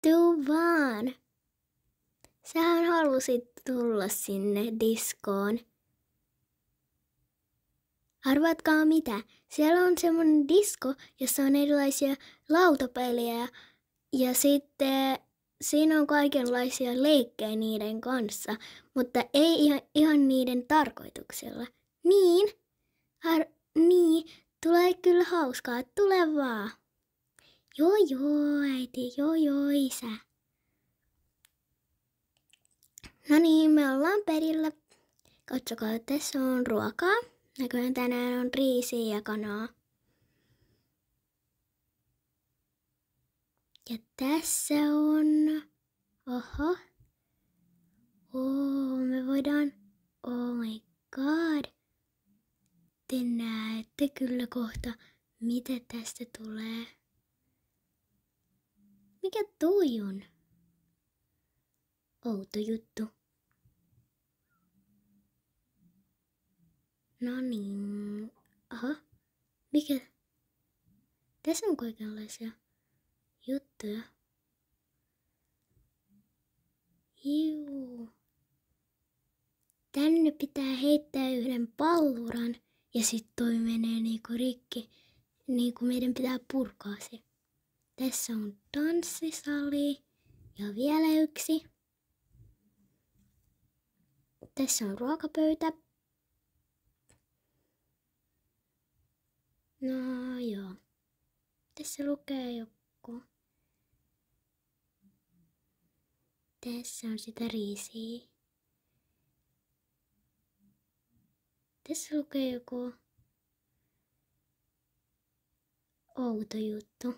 Tuu vaan. Sähän halusit tulla sinne diskoon. Arvatkaa mitä? Siellä on semmonen disko, jossa on erilaisia lautapelejä ja sitten siinä on kaikenlaisia leikkejä niiden kanssa, mutta ei ihan niiden tarkoituksella. Niin? Niin, tulee kyllä hauskaa, tule vaan. Joo äiti, joo isä. No niin, me ollaan perillä. Katsokaa, tässä on ruokaa. Näköjään tänään on riisiä ja kanaa. Ja tässä on... Oho. Me voidaan... Oh my god. Te näette kyllä kohta, mitä tästä tulee. Mikä toi on? Outo juttu. No niin. Aha. Mikä? Tässä on kaikenlaisia juttuja. Juu. Tänne pitää heittää yhden palluran ja sit toi menee niinku rikki. Niinku meidän pitää purkaa se. Tässä on tanssisali ja vielä yksi. Tässä on ruokapöytä. No joo. Tässä lukee joku. Tässä on sitä riisiä. Tässä lukee joku outo juttu.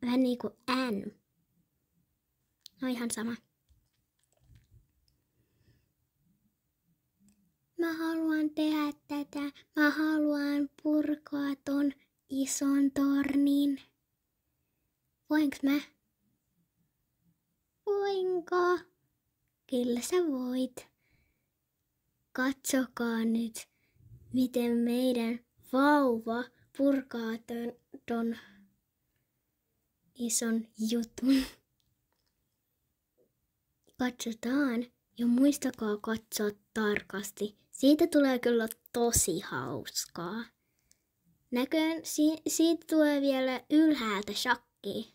Vähän niinku N. No ihan sama. Mä haluan tehdä tätä. Mä haluan purkaa ton ison tornin. Voinko mä? Voinko? Kyllä sä voit. Katsokaa nyt, miten meidän vauva purkaa ton ison jutun. Katsotaan ja muistakaa katsoa tarkasti. Siitä tulee kyllä tosi hauskaa. Näköjään siitä tulee vielä ylhäältä shakki.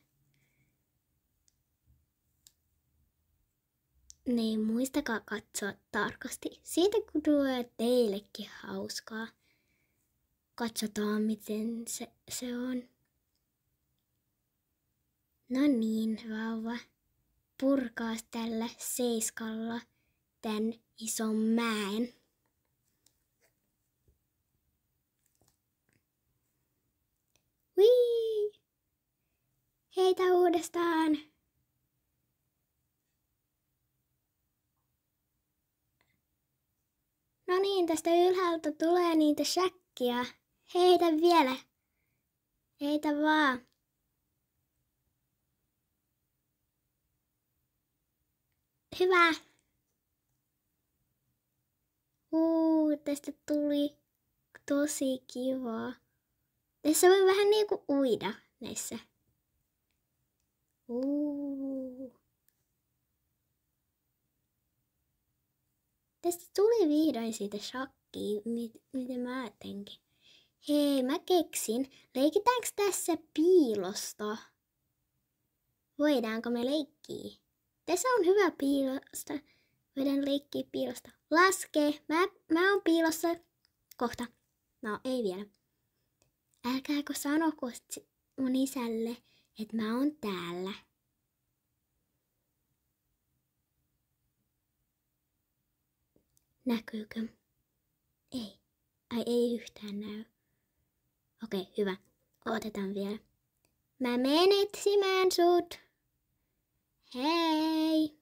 Niin, muistakaa katsoa tarkasti. Siitä kun tulee teillekin hauskaa. Katsotaan miten se on. No niin, vauva. Purkaas tällä seiskalla tän ison mäen. Wii! Heitä uudestaan! No niin, tästä ylhäältä tulee niitä shakkia. Heitä vielä. Heitä vaan. Hyvä. Tästä tuli tosi kivaa. Tässä voi vähän niinku uida näissä. Tästä tuli vihdoin siitä shakkia, miten mä ajattelinkin. Hei, mä keksin. Leikitäänkö tässä piilosta? Voidaanko me leikkiä? Tässä on hyvä piilosta. Voidaan leikkiä piilosta. Laske. Mä oon piilossa. Kohta. No, ei vielä. Älkääkö sanoko mun isälle, että mä oon täällä. Näkyykö? Ei. Ei yhtään näy. Okei, hyvä. Otetaan vielä. Mä menen etsimään sut. Hei!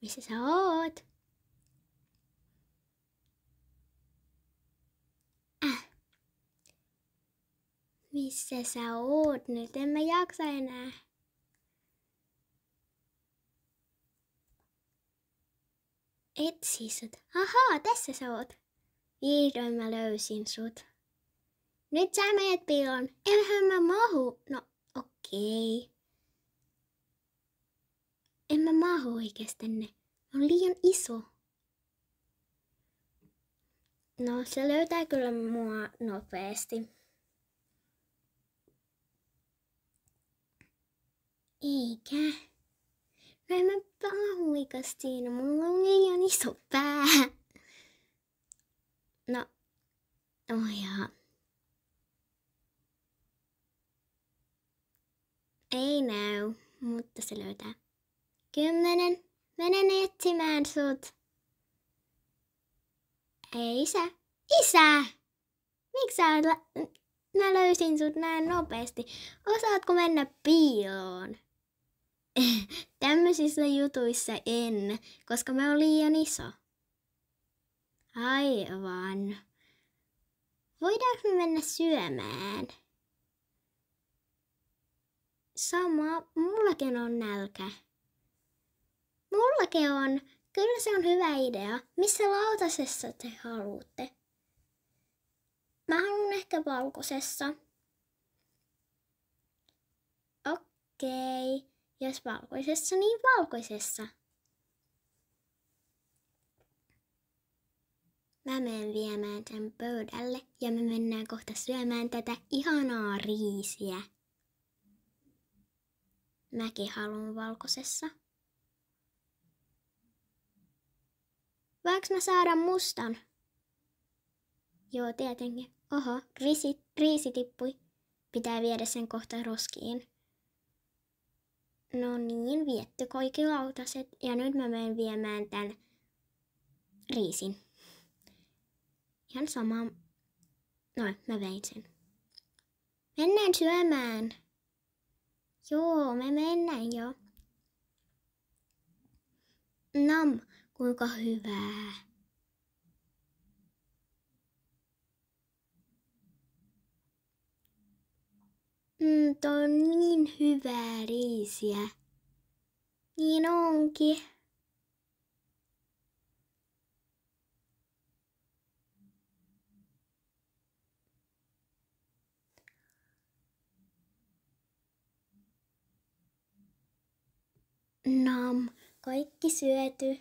Missä sä oot? Missä sä oot nyt? En mä jaksa enää. Etsi sut. Ahaa, tässä sä oot. Vihdoin mä löysin sut. Nyt sä meet piiloon. Enhän mä mahu. No okei. En mä mahu oikeastaan ne. On liian iso. No se löytää kyllä mua nopeasti. Eikä. No en mä mahu oikeastaan siinä. Mulla on liian iso pää. No. Oh jaa. Ei näy, mutta se löytää. 10. Menen etsimään sut. Ei isä. Isä! Miksi sä mä löysin sut näin nopeasti. Osaatko mennä piiloon? Tämmöisissä jutuissa en, koska mä oon liian iso. Aivan. Voidaanko me mennä syömään? Sama, mullakin on nälkä. Mullakin on. Kyllä se on hyvä idea. Missä lautasessa te haluatte? Mä haluan ehkä valkoisessa. Okei. Jos valkoisessa, niin valkoisessa. Mä menen viemään sen pöydälle ja me mennään kohta syömään tätä ihanaa riisiä. Mäkin haluan valkoisessa. Voinko mä saada mustan? Joo, tietenkin. Oho, riisi tippui. Pitää viedä sen kohta roskiin. No niin, vietty kaikki lautaset. Ja nyt mä menen viemään tän riisin. Ihan sama. Noin, mä vein sen. Mennään syömään. Joo, me mennään jo. Nam, kuinka hyvää. Toi on niin hyvää riisiä. Niin onkin. Nam, kaikki syöty,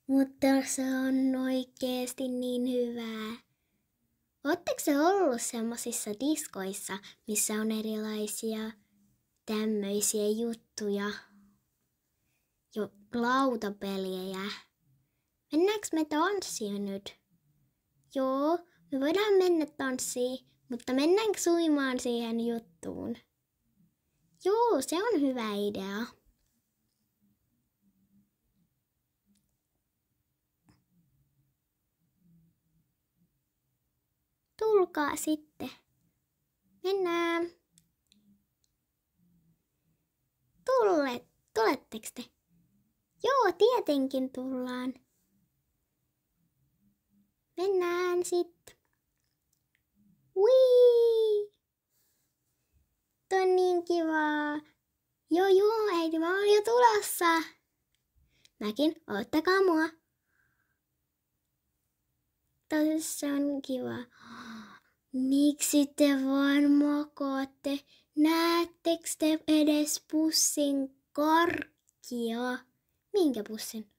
mutta se on oikeesti niin hyvää. Ootteko se ollut semmosissa diskoissa, missä on erilaisia tämmöisiä juttuja? Jo lautapelejä. Mennäänkö me tanssiin nyt? Joo, me voidaan mennä tanssiin, mutta mennäänkö suimaan siihen juttuun? Joo, se on hyvä idea. Tulkaa sitten. Mennään. Tuletteko te? Joo, tietenkin tullaan. Mennään sitten. Wii! Toi on niin kivaa. Joo, äiti, mä oon jo tulossa. Mäkin, ottakaa mua. Tässä on kiva. Miksi te vaan makaatte? Näettekö te edes pussin karkkia? Minkä pussin?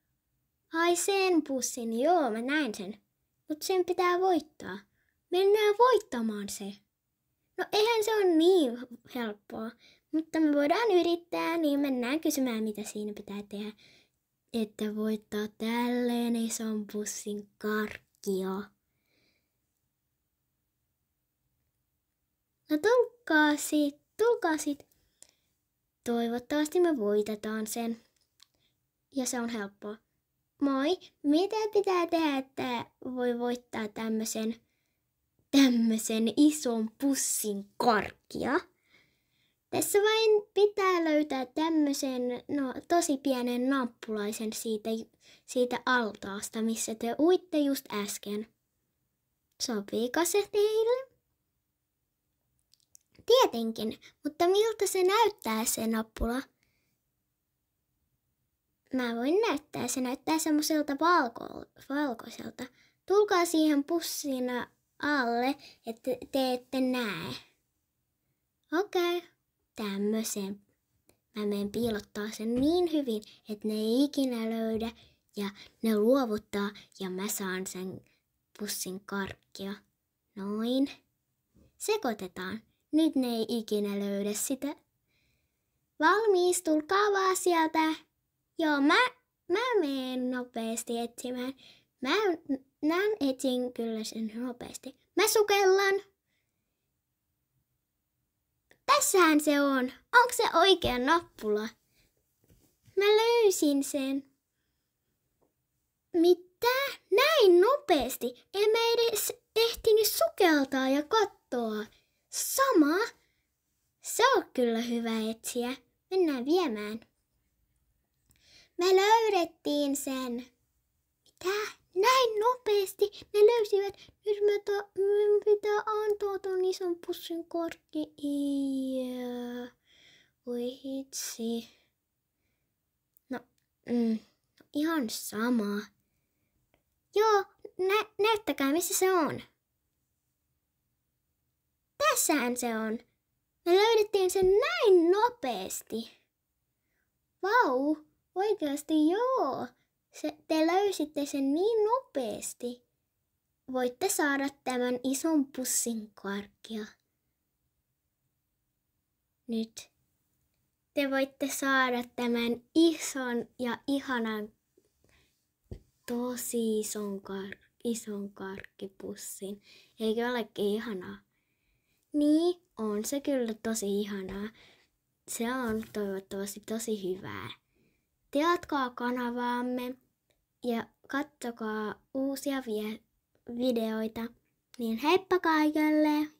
Ai sen pussin, joo mä näin sen. Mut sen pitää voittaa. Mennään voittamaan se. No eihän se ole niin helppoa. Mutta me voidaan yrittää, niin mennään kysymään mitä siinä pitää tehdä. Että voittaa tälleen ison pussin karkkia. No tulkaa sit. Toivottavasti me voitetaan sen. Ja se on helppoa. Moi, mitä pitää tehdä, että voi voittaa tämmösen ison pussin karkkia? Tässä vain pitää löytää tämmösen, tosi pienen nappulaisen siitä altaasta, missä te uitte just äsken. Sopiiko se teille? Tietenkin, mutta miltä se näyttää se nappula? Mä voin näyttää, se näyttää semmoiselta valkoiselta. Tulkaa siihen pussiin alle, että te ette näe. Okei, tämmöisen. Mä menen piilottaa sen niin hyvin, että ne ei ikinä löydä ja ne luovuttaa ja mä saan sen pussin karkkia. Noin. Sekoitetaan. Nyt ne ei ikinä löydä sitä. Valmis, tulkaa vaan sieltä. Joo, mä menen nopeasti etsimään. Mä etsin kyllä sen nopeasti. Mä sukellan. Tässähän se on. Onko se oikea nappula? Mä löysin sen. Mitä? Näin nopeasti. En mä edes ehtinyt sukeltaa ja katsoa. Sama. Se on kyllä hyvä etsiä. Mennään viemään. Me löydettiin sen. Mitä? Näin nopeasti. Ne löysivät. Nyt me pitää antaa ton ison pussin korkki. Voi hitsi. No, ihan sama. Joo, näyttäkää missä se on. Tässähän se on. Me löydettiin sen näin nopeasti. Vau, oikeasti joo. Te löysitte sen niin nopeasti. Voitte saada tämän ison pussin karkkia. Nyt. Te voitte saada tämän ison ja ihanan, tosi ison karkkipussin. Eikö olekin ihanaa? Niin, on se kyllä tosi ihanaa. Se on toivottavasti tosi hyvää. Tilatkaa kanavaamme ja katsokaa uusia videoita. Niin heippa kaikille!